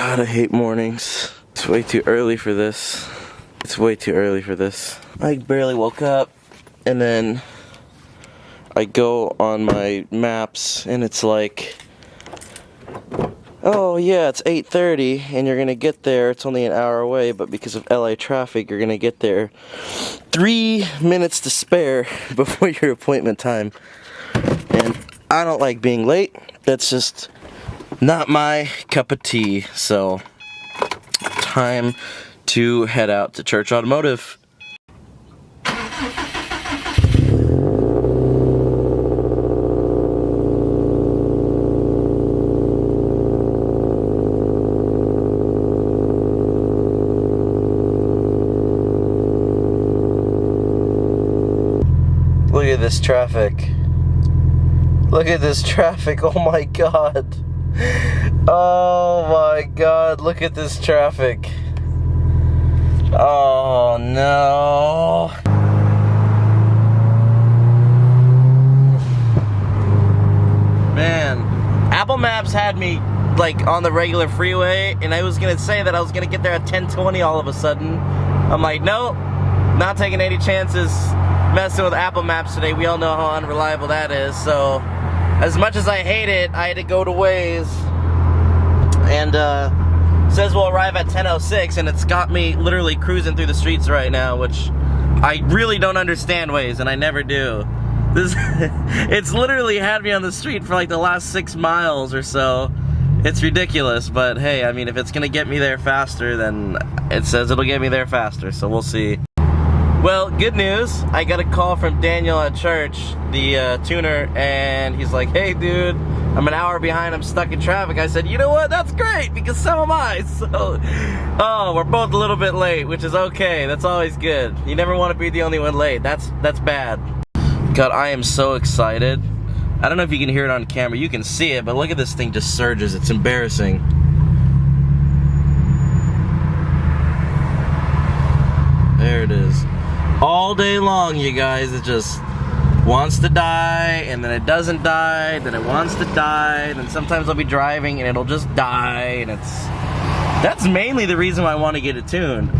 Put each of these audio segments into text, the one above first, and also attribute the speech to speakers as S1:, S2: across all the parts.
S1: God, I hate mornings. It's way too early for this. It's way too early for this. I barely woke up, and then I go on my maps, and it's like, oh yeah, it's 8:30, and you're gonna get there. It's only an hour away, but because of LA traffic, you're gonna get there 3 minutes to spare before your appointment time. And I don't like being late. That's just not my cup of tea. So, time to head out to Church Automotive. Look at this traffic. Look at this traffic. Oh my God. Oh my God. Look at this traffic. Oh no. Man, Apple Maps had me like on the regular freeway, and I was gonna say that I was gonna get there at 10:20 all of a sudden. I'm like, nope, not taking any chances messing with Apple Maps today. We all know how unreliable that is. So as much as I hate it, I had to go to Waze, and says we'll arrive at 10:06, and it's got me literally cruising through the streets right now, which I really don't understand Waze, and I never do. This it's literally had me on the street for like the last 6 miles or so. It's ridiculous, but hey, I mean, if it's gonna get me there faster, then it says it'll get me there faster, so we'll see. Well, good news. I got a call from Daniel at church, the tuner, and he's like, hey dude, I'm an hour behind, I'm stuck in traffic. I said, you know what, that's great, because so am I. So, oh, we're both a little bit late, which is okay. That's always good. You never want to be the only one late. That's bad. God, I am so excited. I don't know if you can hear it on camera. You can see it, but look at this thing just surges. It's embarrassing. There it is. All day long, you guys, it just wants to die, and then it doesn't die, then it wants to die, and then sometimes I'll be driving and it'll just die, and that's mainly the reason why I want to get it tuned.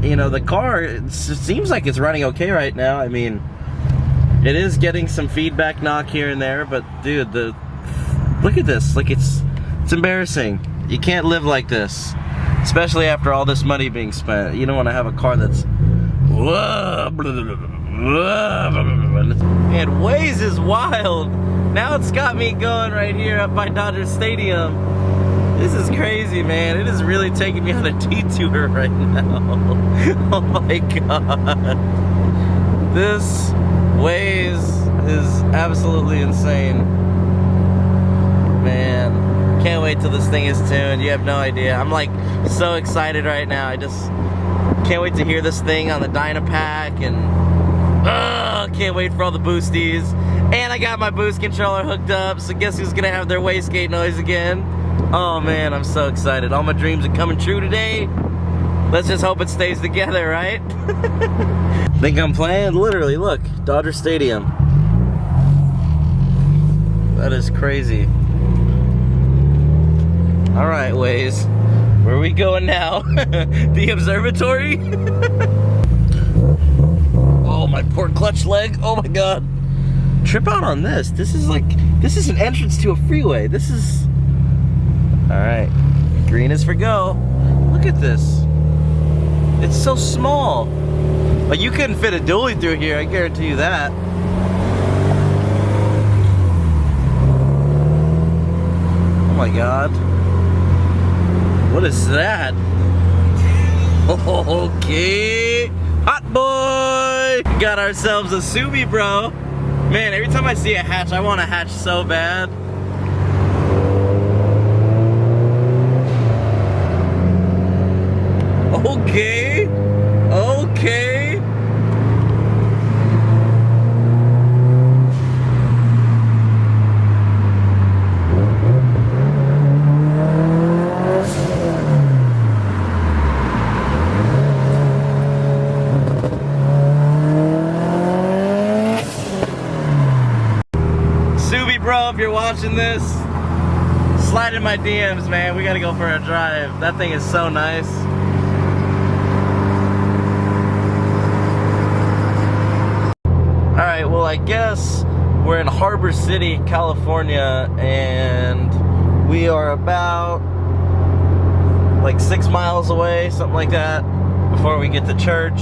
S1: You know, the car, it seems like it's running okay right now. I mean, it is getting some feedback knock here and there, but dude, look at this. Like, it's embarrassing. You can't live like this, especially after all this money being spent. You don't want to have a car that's and Waze is wild. Now it's got me going right here up by Dodger Stadium. This is crazy, man. It is really taking me on a detour right now. Oh my God. This Waze is absolutely insane. Man, can't wait till this thing is tuned. You have no idea. I'm like so excited right now. I just can't wait to hear this thing on the Dyno pack, and can't wait for all the boosties. And I got my boost controller hooked up, so guess who's gonna have their wastegate noise again? Oh man, I'm so excited. All my dreams are coming true today. Let's just hope it stays together, right? Think I'm playing? Literally, look, Dodger Stadium. That is crazy. All right, Waze. Where are we going now? The observatory? Oh, my poor clutch leg. Oh my God. Trip out on this. This is an entrance to a freeway. This is... All right. Green is for go. Look at this. It's so small. Like, you couldn't fit a dually through here, I guarantee you that. Oh my God. What is that? Okay. Hot boy! Got ourselves a Subi, bro. Man, every time I see a hatch, I want a hatch so bad. Okay. Okay. Subi, bro, if you're watching this, Slide in my DMs, man. We gotta go for a drive. That thing is so nice. Alright, well, I guess we're in Harbor City, California, and we are about like 6 miles away, something like that, before we get to church.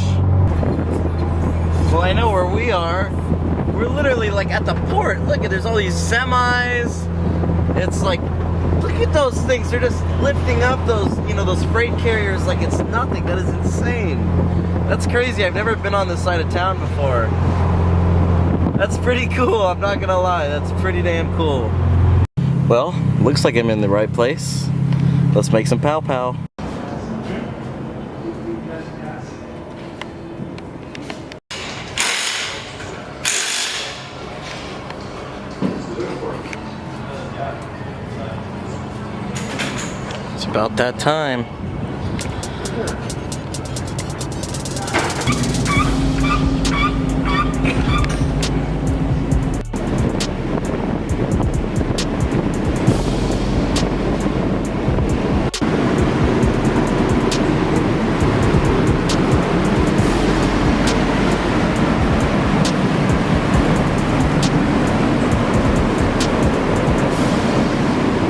S1: Well, I know where we are. We're literally like at the port. Look at, there's all these semis. It's like, look at those things. They're just lifting up those, you know, those freight carriers like it's nothing. That is insane. That's crazy. I've never been on this side of town before. That's pretty cool, I'm not gonna lie. That's pretty damn cool. Well, looks like I'm in the right place. Let's make some pow pow. It's about that time.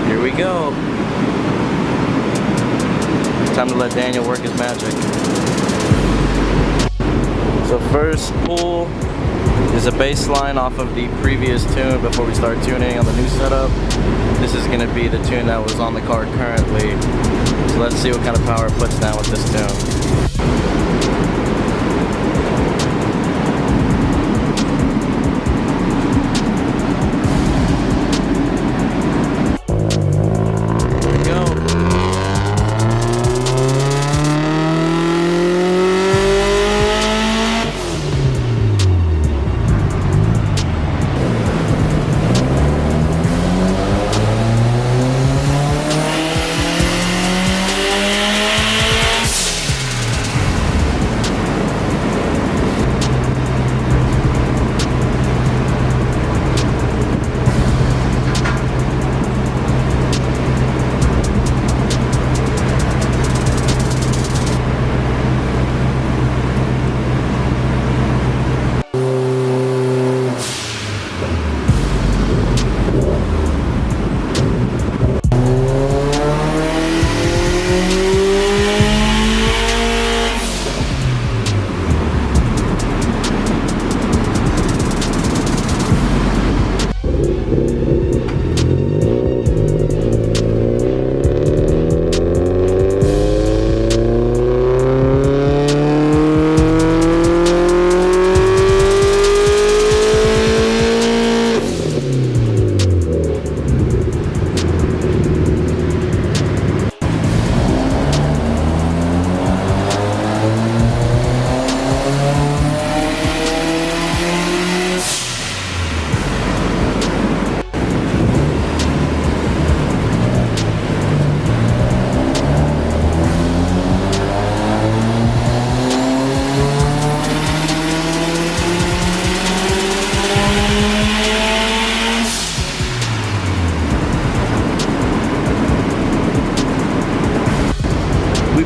S1: Here we go. Time to let Daniel work his magic. So first pull is a bass line off of the previous tune before we start tuning on the new setup. This is going to be the tune that was on the car currently. So let's see what kind of power it puts down with this tune.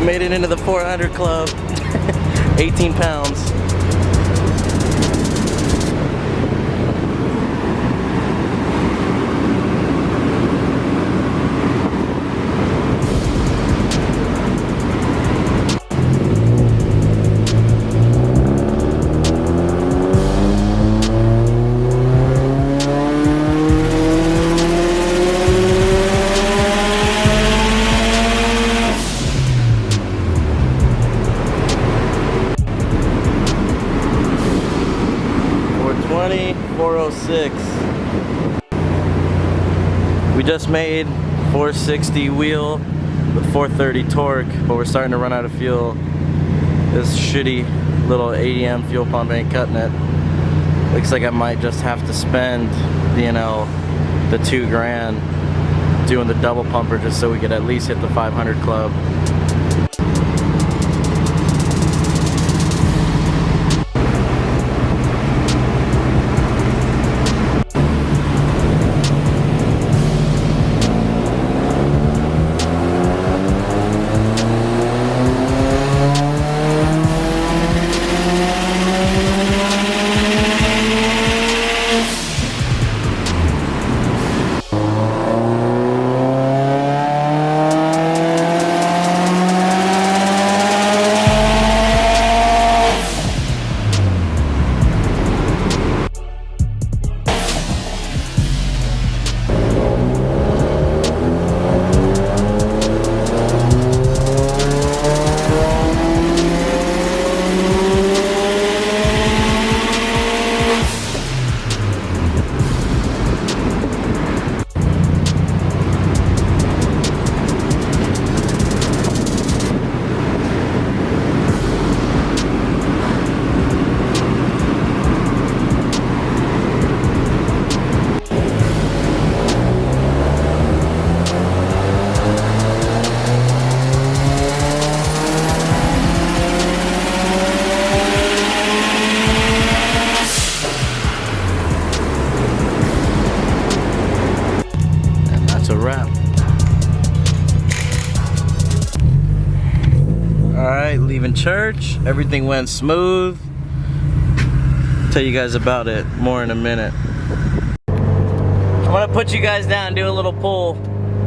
S1: Made it into the 400 club. 18 pounds. We just made 460 wheel with 430 torque, but we're starting to run out of fuel. This shitty little ADM fuel pump ain't cutting it. Looks like I might just have to spend, you know, the $2,000 doing the double pumper just so we could at least hit the 500 club. leaving church. Everything went smooth. Tell you guys about it more in a minute. I'm gonna put you guys down and do a little pull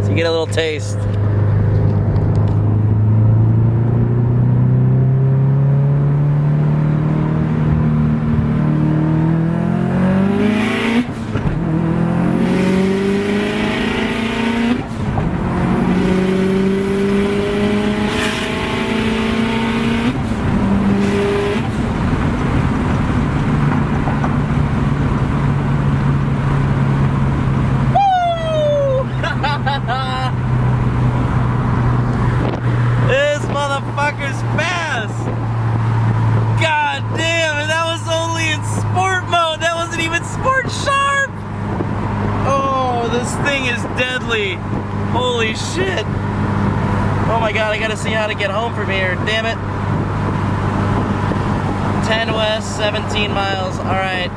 S1: so you get a little taste. This motherfucker's fast! God damn, and that was only in sport mode. That wasn't even sport sharp! Oh, this thing is deadly. Holy shit. Oh my god, I gotta see how to get home from here. Damn it. 10 west, 17 miles. Alright.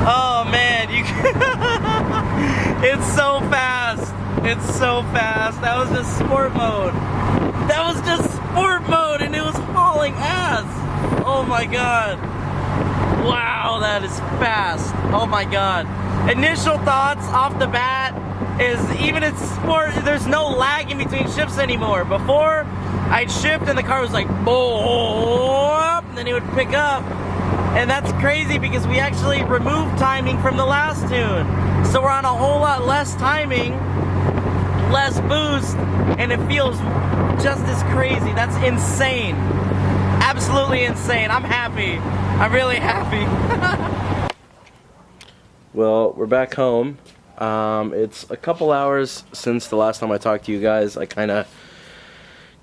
S1: Oh man, you it's so fast. It's so fast. That was just sport mode. That was just sport mode and it was hauling ass. Oh my god. Wow, that is fast. Oh my god. Initial thoughts off the bat is even in sport, there's no lag in between shifts anymore. Before, I'd shift and the car was like, boop, and then it would pick up. And that's crazy because we actually removed timing from the last tune. So we're on a whole lot less timing, less boost, and it feels just as crazy. That's insane. Absolutely insane. I'm happy. I'm really happy. Well, we're back home. It's a couple hours since the last time I talked to you guys. I kind of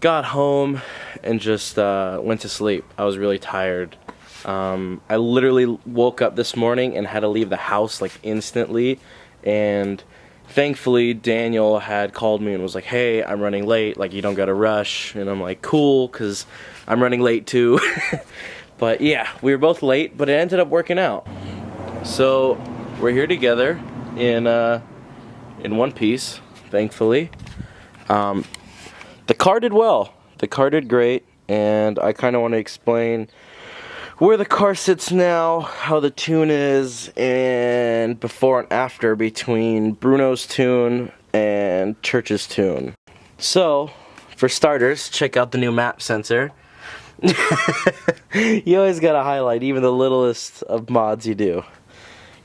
S1: got home and just went to sleep. I was really tired. I literally woke up this morning and had to leave the house like instantly, and thankfully Daniel had called me and was like, hey, I'm running late, like you don't gotta rush. And I'm like, cool, because I'm running late too. But yeah, we were both late, but it ended up working out. So we're here together in one piece, thankfully. The car did well. The car did great, and I kind of want to explain where the car sits now, how the tune is, and before and after between Bruno's tune and Church's tune. So, for starters, check out the new map sensor. You always gotta highlight even the littlest of mods you do.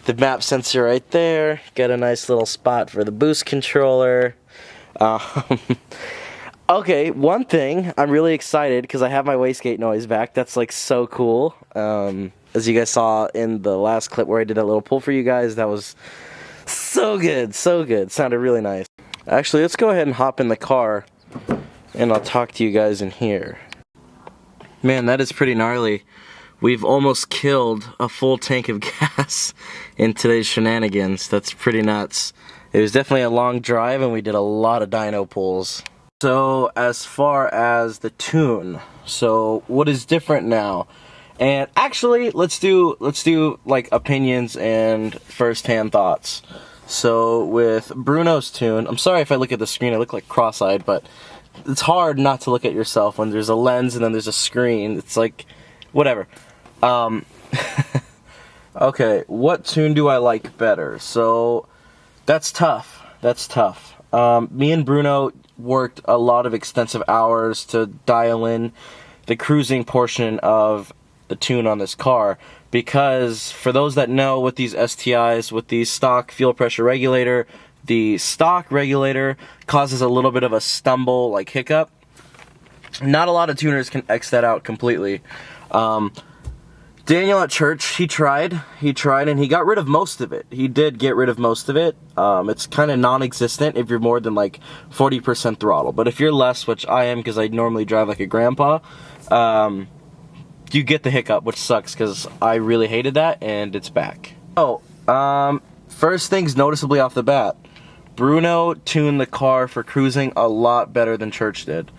S1: The map sensor right there, got a nice little spot for the boost controller. Okay, one thing, I'm really excited because I have my wastegate noise back. That's like so cool. As you guys saw in the last clip where I did that little pull for you guys, that was so good, so good. Sounded really nice. Actually, let's go ahead and hop in the car and I'll talk to you guys in here. Man, that is pretty gnarly. We've almost killed a full tank of gas in today's shenanigans. That's pretty nuts. It was definitely a long drive and we did a lot of dyno pulls. So as far as the tune, so what is different now? And actually, let's do like opinions and first-hand thoughts. So with Bruno's tune, I'm sorry if I look at the screen, I look like cross-eyed, but it's hard not to look at yourself when there's a lens and then there's a screen. It's like, whatever. Okay, what tune do I like better? So that's tough. That's tough. Me and Bruno worked a lot of extensive hours to dial in the cruising portion of the tune on this car, because for those that know, with these STIs, with the stock fuel pressure regulator, the stock regulator causes a little bit of a stumble, like hiccup. Not a lot of tuners can X that out completely. Daniel at church, he tried and he got rid of most of it. He did get rid of most of it. It's kind of non-existent if you're more than like 40% throttle. But if you're less, which I am because I normally drive like a grandpa, you get the hiccup, which sucks because I really hated that and it's back. Oh, first things noticeably off the bat, Bruno tuned the car for cruising a lot better than Church did.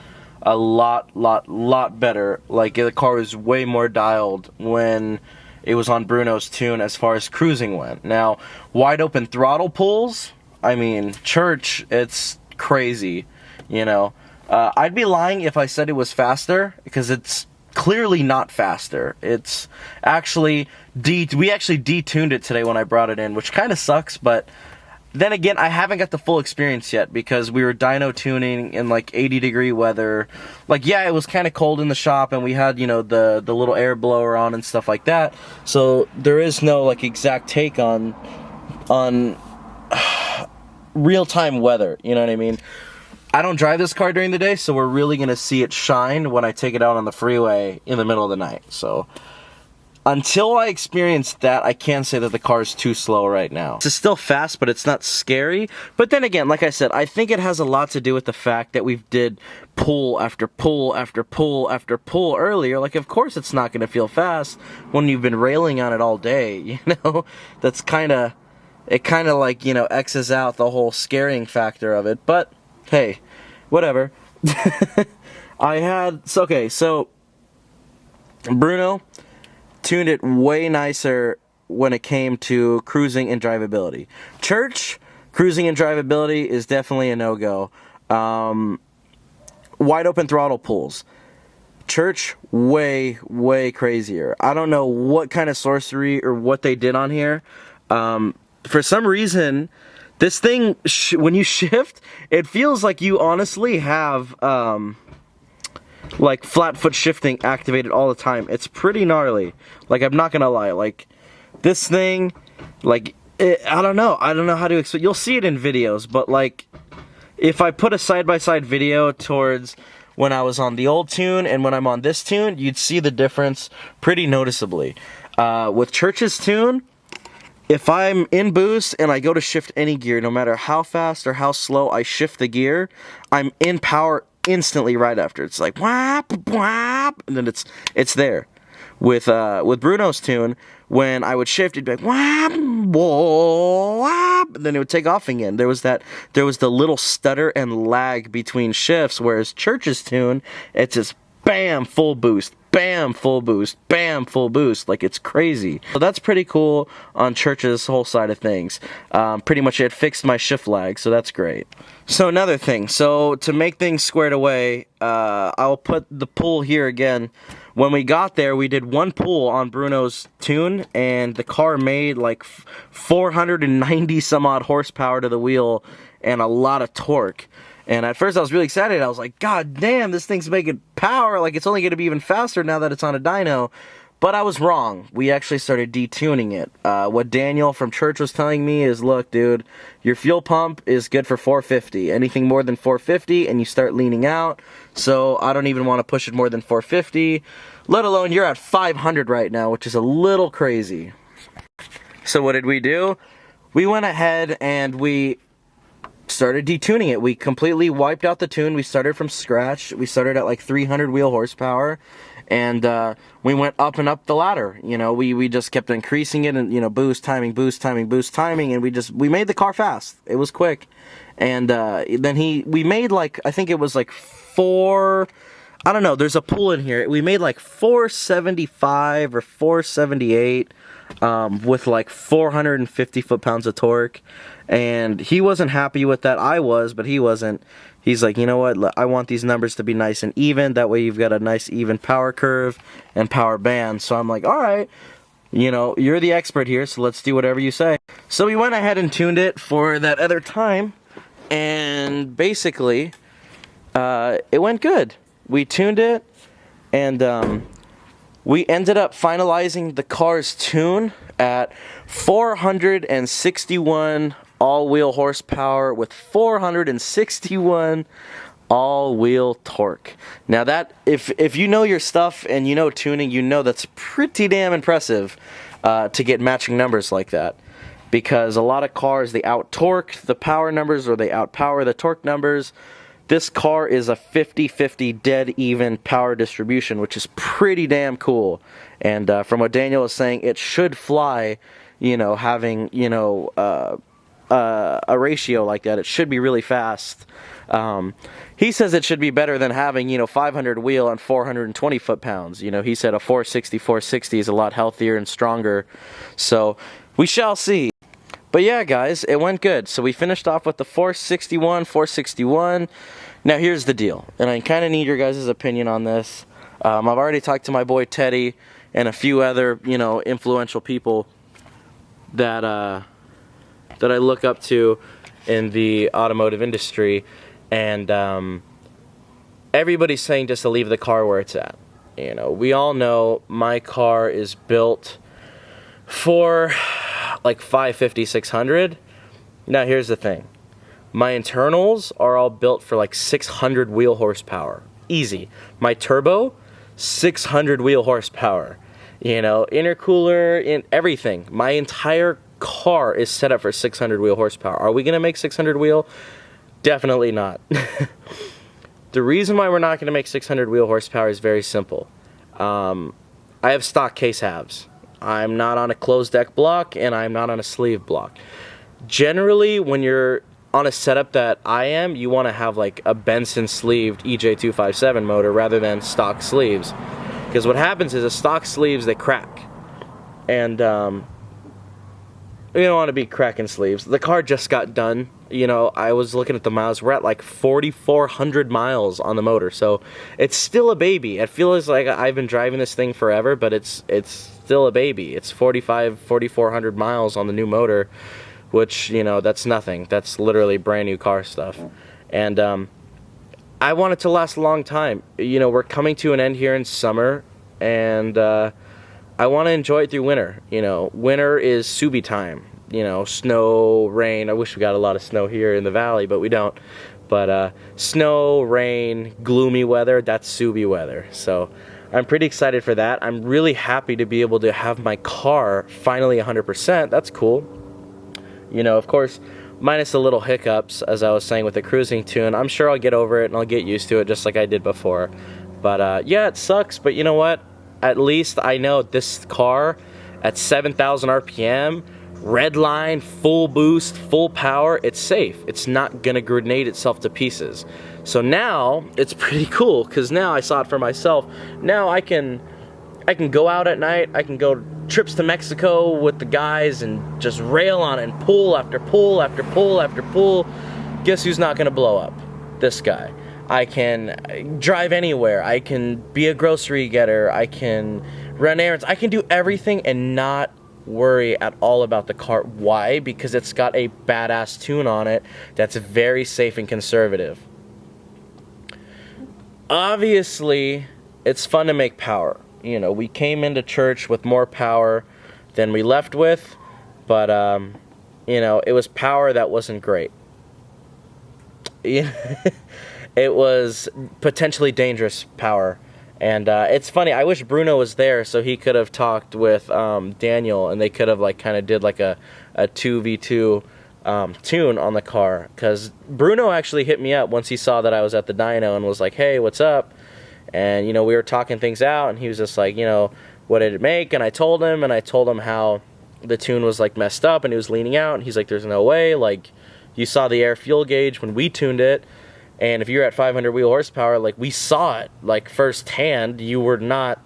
S1: A lot better. Like, the car was way more dialed when it was on Bruno's tune as far as cruising went. Now, wide open throttle pulls, I mean, Church, it's crazy, you know. I'd be lying if I said it was faster, because it's clearly not faster. It's actually we actually detuned it today when I brought it in, which kind of sucks, but then again, I haven't got the full experience yet because we were dyno tuning in like 80-degree weather. Like, yeah, it was kind of cold in the shop, and we had, you know, the little air blower on and stuff like that. So there is no like exact take on real-time weather, you know what I mean? I don't drive this car during the day, so we're really gonna see it shine when I take it out on the freeway in the middle of the night. So until I experience that, I can't say that the car is too slow right now. It's still fast, but it's not scary. But then again, like I said, I think it has a lot to do with the fact that we've did pull after pull after pull after pull earlier. Like, of course it's not going to feel fast when you've been railing on it all day, you know? That's kind of, it kind of like, you know, X's out the whole scaring factor of it. But, hey, whatever. So Bruno tuned it way nicer when it came to cruising and drivability. Church, cruising and drivability is definitely a no-go. Wide open throttle pulls. Church, way, way crazier. I don't know what kind of sorcery or what they did on here. For some reason, this thing, when you shift, it feels like you honestly have like flat foot shifting activated all the time. It's pretty gnarly. Like, I'm not gonna lie. Like, this thing, like, I don't know how to explain. You'll see it in videos, but like, if I put a side-by-side video towards when I was on the old tune and when I'm on this tune, you'd see the difference pretty noticeably. With Church's tune, if I'm in boost and I go to shift any gear, no matter how fast or how slow I shift the gear, I'm in power instantly right after. It's like whap whap, and then it's there. With Bruno's tune, when I would shift, it'd be like whap whap, and then it would take off again. There was the little stutter and lag between shifts, whereas Church's tune, it's just bam, full boost, bam, full boost, bam, full boost. Like, it's crazy. So that's pretty cool on Church's whole side of things. Pretty much it fixed my shift lag, so that's great. So another thing, so to make things squared away, I'll put the pull here again. When we got there, we did one pull on Bruno's tune, and the car made like 490 some odd horsepower to the wheel and a lot of torque. And at first I was really excited. I was like, God damn, this thing's making power. Like, it's only going to be even faster now that it's on a dyno. But I was wrong. We actually started detuning it. What Daniel from Church was telling me is, look, dude, your fuel pump is good for 450. Anything more than 450 and you start leaning out. So I don't even want to push it more than 450. Let alone you're at 500 right now, which is a little crazy. So what did we do? We went ahead and we started detuning it. We completely wiped out the tune. We started from scratch. We started at like 300 wheel horsepower. And we went up and up the ladder. You know, we just kept increasing it, and, you know, boost timing, boost timing, boost timing, and we made the car fast. It was quick. And then we made like, I think it was like I don't know, there's a pull in here. We made like 475 or 478 with like 450 foot-pounds of torque. And he wasn't happy with that. I was, but he wasn't. He's like, you know what, I want these numbers to be nice and even. That way you've got a nice even power curve and power band. So I'm like, all right, you know, you're the expert here, so let's do whatever you say. So we went ahead and tuned it for that other time, and basically, it went good. We tuned it, and we ended up finalizing the car's tune at 461 all-wheel horsepower with 461 all-wheel torque. Now that, if you know your stuff and you know tuning, you know that's pretty damn impressive to get matching numbers like that. Because a lot of cars, they out-torque the power numbers or they out-power the torque numbers. This car is a 50-50 dead even power distribution, which is pretty damn cool. And from what Daniel was saying, it should fly, you know, having, you know, a ratio like that. It should be really fast. He says it should be better than having, you know, 500 wheel and 420 foot-pounds. You know, he said a 460 is a lot healthier and stronger. So we shall see. But yeah, guys, it went good. So we finished off with the 461. Now here's the deal, and I kind of need your guys' opinion on this. I've already talked to my boy Teddy and a few other, you know, influential people that that I look up to in the automotive industry, and everybody's saying just to leave the car where it's at. You know, we all know my car is built for like 550, 600. Now here's the thing. My internals are all built for like 600 wheel horsepower. Easy. My turbo, 600 wheel horsepower. You know, intercooler, in everything. My entire car is set up for 600 wheel horsepower. Are we going to make 600 wheel? Definitely not. The reason why we're not going to make 600 wheel horsepower is very simple. I have stock case halves. I'm not on a closed deck block, and I'm not on a sleeve block. Generally, when you're on a setup that I am, you want to have like a Benson sleeved EJ257 motor rather than stock sleeves. Because what happens is the stock sleeves, they crack. And you don't want to be cracking sleeves. The car just got done. You know, I was looking at the miles. We're at like 4,400 miles on the motor. So it's still a baby. It feels like I've been driving this thing forever, but it's still a baby. It's 4,400 miles on the new motor, which, you know, that's nothing. That's literally brand new car stuff. And I want it to last a long time. You know, we're coming to an end here in summer, and I want to enjoy it through winter. You know, winter is Subi time. You know, snow, rain. I wish we got a lot of snow here in the valley, but we don't. But snow, rain, gloomy weather, that's Subi weather. So I'm pretty excited for that. I'm really happy to be able to have my car finally 100%. That's cool. You know, of course, minus the little hiccups, as I was saying with the cruising tune. I'm sure I'll get over it and I'll get used to it just like I did before. But yeah, it sucks, but you know what? At least I know this car at 7,000 RPM, red line, full boost, full power, it's safe. It's not gonna grenade itself to pieces. So now it's pretty cool, because now I saw it for myself. Now I can go out at night, I can go trips to Mexico with the guys and just rail on it and pull after pull after pull after pull. Guess who's not gonna blow up? This guy. I can drive anywhere. I can be a grocery getter. I can run errands. I can do everything and not worry at all about the car. Why? Because it's got a badass tune on it that's very safe and conservative. Obviously, it's fun to make power. You know, we came into church with more power than we left with, but you know, it was power that wasn't great. It was potentially dangerous power. And it's funny, I wish Bruno was there so he could have talked with Daniel, and they could have like kind of did like a 2v2 tune on the car. Because Bruno actually hit me up once he saw that I was at the dyno and was like, hey, what's up? And, you know, we were talking things out, and he was just like, you know, what did it make? And I told him how the tune was like messed up, and he was leaning out, and he's like, there's no way, like, you saw the air fuel gauge when we tuned it. And if you're at 500 wheel horsepower, like, we saw it, like, firsthand. You were not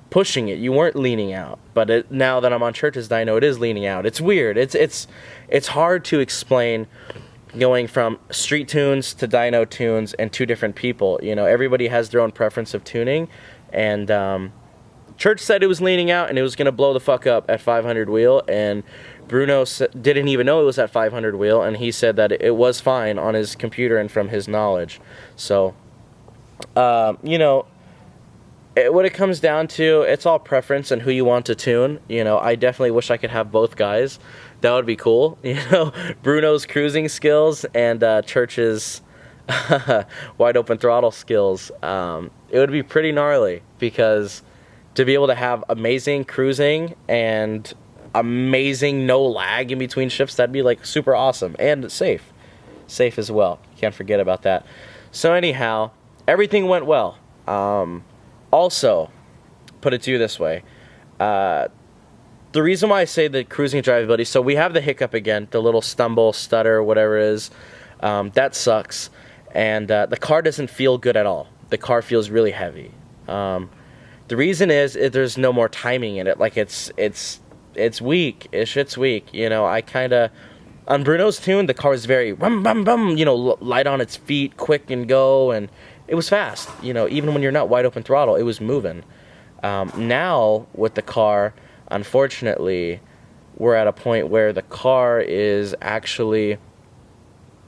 S1: pushing it. You weren't leaning out. But now that I'm on Church's dyno, it is leaning out. It's weird. It's hard to explain going from street tunes to dyno tunes and two different people. You know, everybody has their own preference of tuning. And Church said it was leaning out and it was going to blow the fuck up at 500 wheel. And Bruno didn't even know it was at 500 wheel, and he said that it was fine on his computer and from his knowledge. So, you know, what it comes down to, it's all preference and who you want to tune. You know, I definitely wish I could have both guys. That would be cool. You know, Bruno's cruising skills and Church's wide open throttle skills. It would be pretty gnarly, because to be able to have amazing cruising and amazing no lag in between shifts, that'd be like super awesome, and safe as well. Can't forget about that. So anyhow, everything went well. Also, put it to you this way, the reason why I say the cruising drivability, so we have the hiccup again, the little stumble, stutter, whatever it is, that sucks, and the car doesn't feel good at all. The car feels really heavy. The reason is there's no more timing in it. Like, it's weak. Shit's weak. You know, I kind of On Bruno's tune, the car was very rum bum bum, you know, light on its feet, quick and go, and it was fast. You know, even when you're not wide open throttle, it was moving. Now with the car, unfortunately, we're at a point where the car is actually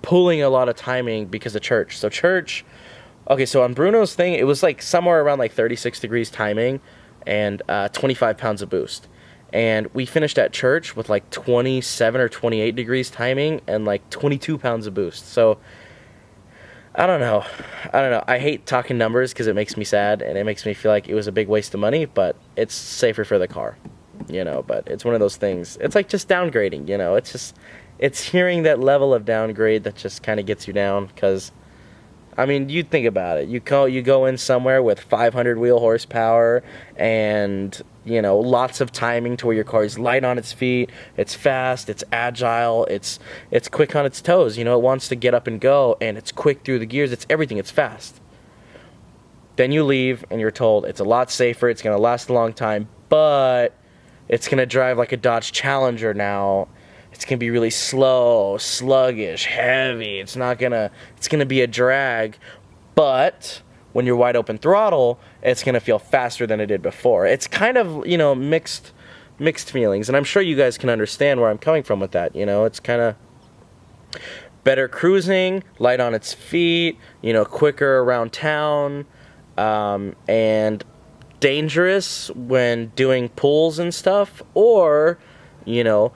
S1: pulling a lot of timing because of church. So church, okay, so on Bruno's thing, it was like somewhere around like 36 degrees timing and 25 pounds of boost. And we finished at church with like 27 or 28 degrees timing and like 22 pounds of boost. So I don't know. I hate talking numbers because it makes me sad and it makes me feel like it was a big waste of money, but it's safer for the car, you know. But it's one of those things. It's like just downgrading, you know. It's hearing that level of downgrade that just kind of gets you down because, I mean, you think about it. You go in somewhere with 500 wheel horsepower and, you know, lots of timing to where your car is light on its feet, it's fast, it's agile, it's quick on its toes, you know, it wants to get up and go, and it's quick through the gears, it's everything, it's fast. Then you leave and you're told it's a lot safer, it's going to last a long time, but it's going to drive like a Dodge Challenger now. It's going to be really slow, sluggish, heavy. It's going to be a drag, but when you're wide open throttle, it's going to feel faster than it did before. It's kind of, you know, mixed feelings, and I'm sure you guys can understand where I'm coming from with that, you know. It's kind of better cruising, light on its feet, you know, quicker around town, and dangerous when doing pulls and stuff, or, you know,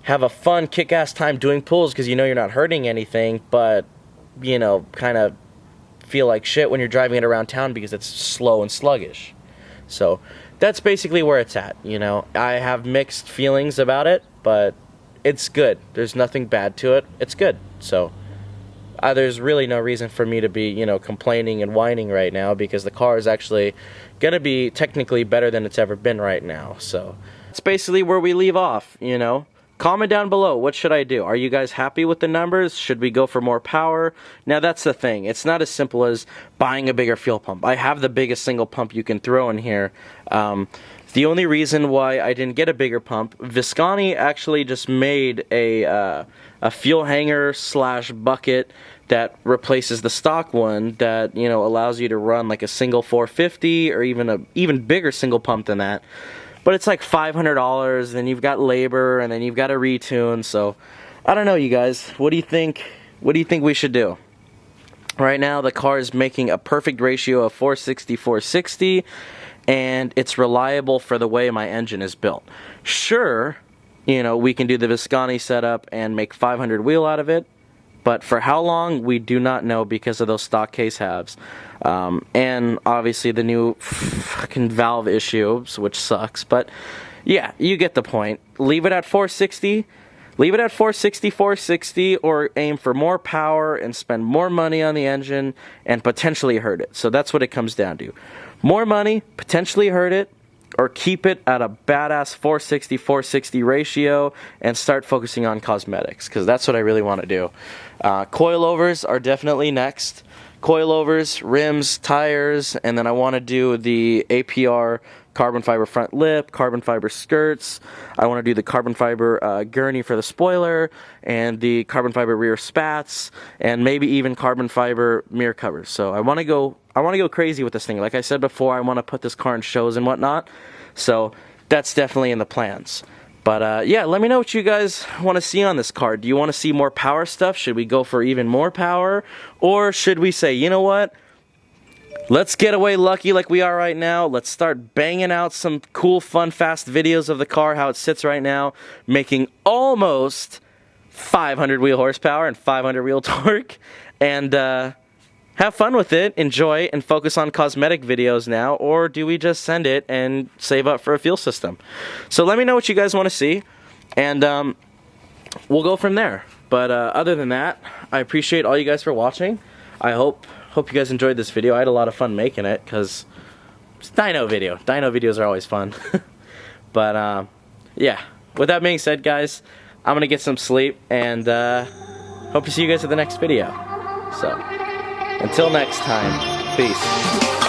S1: have a fun kick-ass time doing pulls because you know you're not hurting anything, but, you know, kind of feel like shit when you're driving it around town because it's slow and sluggish. So that's basically where it's at, you know. I have mixed feelings about it, but it's good. There's nothing bad to it. It's good. So there's really no reason for me to be, you know, complaining and whining right now because the car is actually going to be technically better than it's ever been right now. So it's basically where we leave off, you know. Comment down below, what should I do? Are you guys happy with the numbers? Should we go for more power? Now that's the thing, it's not as simple as buying a bigger fuel pump. I have the biggest single pump you can throw in here. The only reason why I didn't get a bigger pump, Visconti actually just made a fuel hanger / bucket that replaces the stock one that, you know, allows you to run like a single 450 or even a even bigger single pump than that. But it's like $500, then you've got labor, and then you've got to retune. So I don't know, you guys. What do you think? What do you think we should do? Right now, the car is making a perfect ratio of 460/460, and it's reliable for the way my engine is built. Sure, you know, we can do the Visconti setup and make 500 wheel out of it, but for how long, we do not know because of those stock case halves. And obviously the new fucking valve issue, which sucks, but yeah, you get the point. Leave it at 460, leave it at 460, or aim for more power and spend more money on the engine and potentially hurt it. So that's what it comes down to. More money, potentially hurt it, or keep it at a badass 460/460 ratio and start focusing on cosmetics, because that's what I really want to do. Coilovers are definitely next. Coilovers, rims, tires, and then I want to do the APR carbon fiber front lip, carbon fiber skirts. I want to do the carbon fiber gurney for the spoiler, and the carbon fiber rear spats, and maybe even carbon fiber mirror covers. So I want to go crazy with this thing. Like I said before, I want to put this car in shows and whatnot. So that's definitely in the plans. But yeah, let me know what you guys want to see on this car. Do you want to see more power stuff? Should we go for even more power? Or should we say, you know what? Let's get away lucky like we are right now. Let's start banging out some cool, fun, fast videos of the car, how it sits right now, making almost 500 wheel horsepower and 500 wheel torque. And have fun with it, enjoy, and focus on cosmetic videos now, or do we just send it and save up for a fuel system? So let me know what you guys want to see, and we'll go from there. But other than that, I appreciate all you guys for watching. I hope you guys enjoyed this video. I had a lot of fun making it, because it's a dyno video. Dyno videos are always fun. But yeah, with that being said, guys, I'm going to get some sleep, and hope to see you guys at the next video. So until next time, peace.